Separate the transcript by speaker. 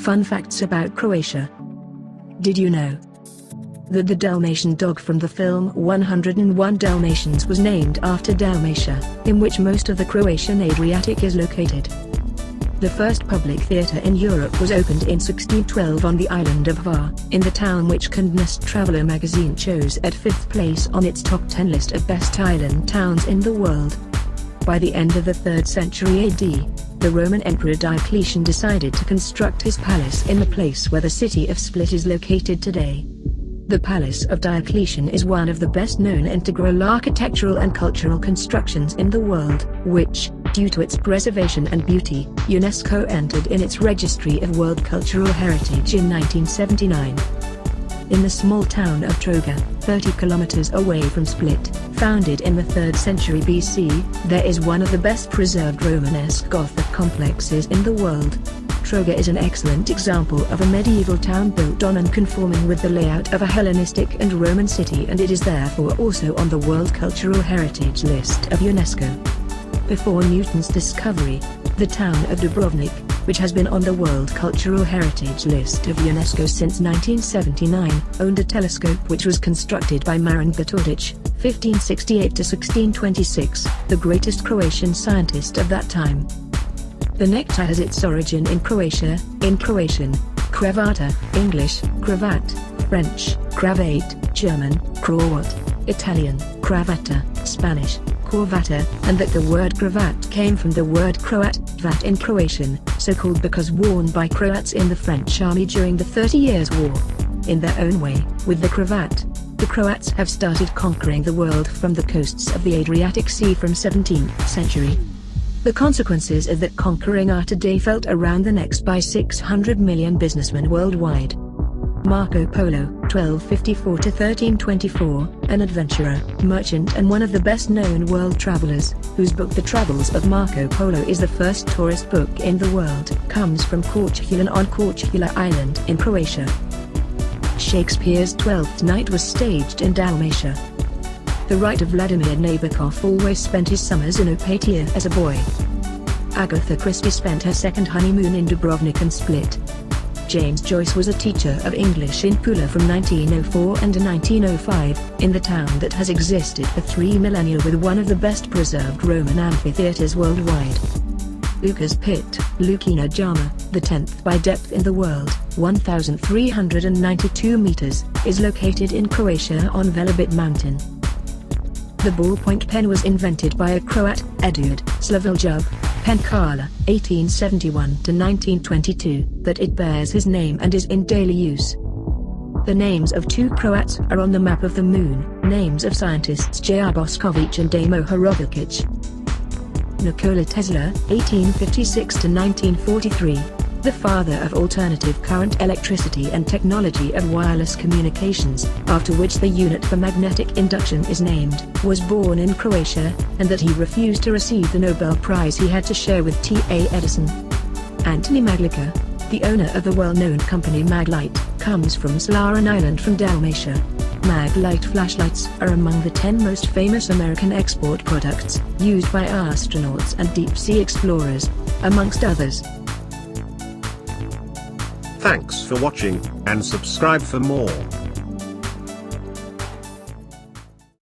Speaker 1: Fun facts about Croatia. Did you know that the Dalmatian dog from the film 101 Dalmatians was named after Dalmatia, in which most of the Croatian Adriatic is located? The first public theatre in Europe was opened in 1612 on the island of Hvar, in the town which Condé Nast Traveller magazine chose at 5th place on its top 10 list of best island towns in the world. By the end of the 3rd century AD, the Roman Emperor Diocletian decided to construct his palace in the place where the city of Split is located today. The Palace of Diocletian is one of the best-known integral architectural and cultural constructions in the world, which, due to its preservation and beauty, UNESCO entered in its Registry of World Cultural Heritage in 1979. In the small town of Troga, 30 kilometers away from Split, founded in the 3rd century BC, there is one of the best preserved Romanesque Gothic complexes in the world. Troga is an excellent example of a medieval town built on and conforming with the layout of a Hellenistic and Roman city, and it is therefore also on the World Cultural Heritage List of UNESCO. Before Newton's discovery, the town of Dubrovnik, which has been on the World Cultural Heritage List of UNESCO since 1979, owned a telescope which was constructed by Marin Gottordic, 1568 to 1626, the greatest Croatian scientist of that time. The nectar has its origin in Croatia, in Croatian, cravata, English, cravat, French, cravate, German, Croat, Italian, cravata, Spanish, corvata, and that the word cravat came from the word Croat, vat in Croatian, so called because worn by Croats in the French army during the 30 Years' War. In their own way, with the cravat, the Croats have started conquering the world from the coasts of the Adriatic Sea from 17th century. The consequences of that conquering are today felt around the necks by 600 million businessmen worldwide. Marco Polo, 1254 to 1324, an adventurer, merchant and one of the best-known world travelers, whose book The Travels of Marco Polo is the first tourist book in the world, comes from Korčula on Korčula Island in Croatia. Shakespeare's Twelfth Night was staged in Dalmatia. The writer Vladimir Nabokov always spent his summers in Opatija as a boy. Agatha Christie spent her second honeymoon in Dubrovnik and Split. James Joyce was a teacher of English in Pula from 1904 and 1905, in the town that has existed for 3 millennia with one of the best preserved Roman amphitheatres worldwide. Uka's Pit, Lukina Jama, the 10th by depth in the world, 1,392 meters, is located in Croatia on Velebit Mountain. The ballpoint pen was invented by a Croat, Eduard Slaviljub Penkala, 1871 to 1922, but it bears his name and is in daily use. The names of 2 Croats are on the map of the moon, names of scientists J.R. Boskovic and Damo Horovikic. Nikola Tesla, 1856 to 1943, the father of alternative current electricity and technology of wireless communications, after which the unit for magnetic induction is named, was born in Croatia, and that he refused to receive the Nobel Prize he had to share with T.A. Edison. Antony Maglica, the owner of the well-known company Maglite, comes from Slarin Island from Dalmatia. Maglite flashlights are among the 10 most famous American export products, used by astronauts and deep-sea explorers, amongst others.
Speaker 2: Thanks for watching, and subscribe for more.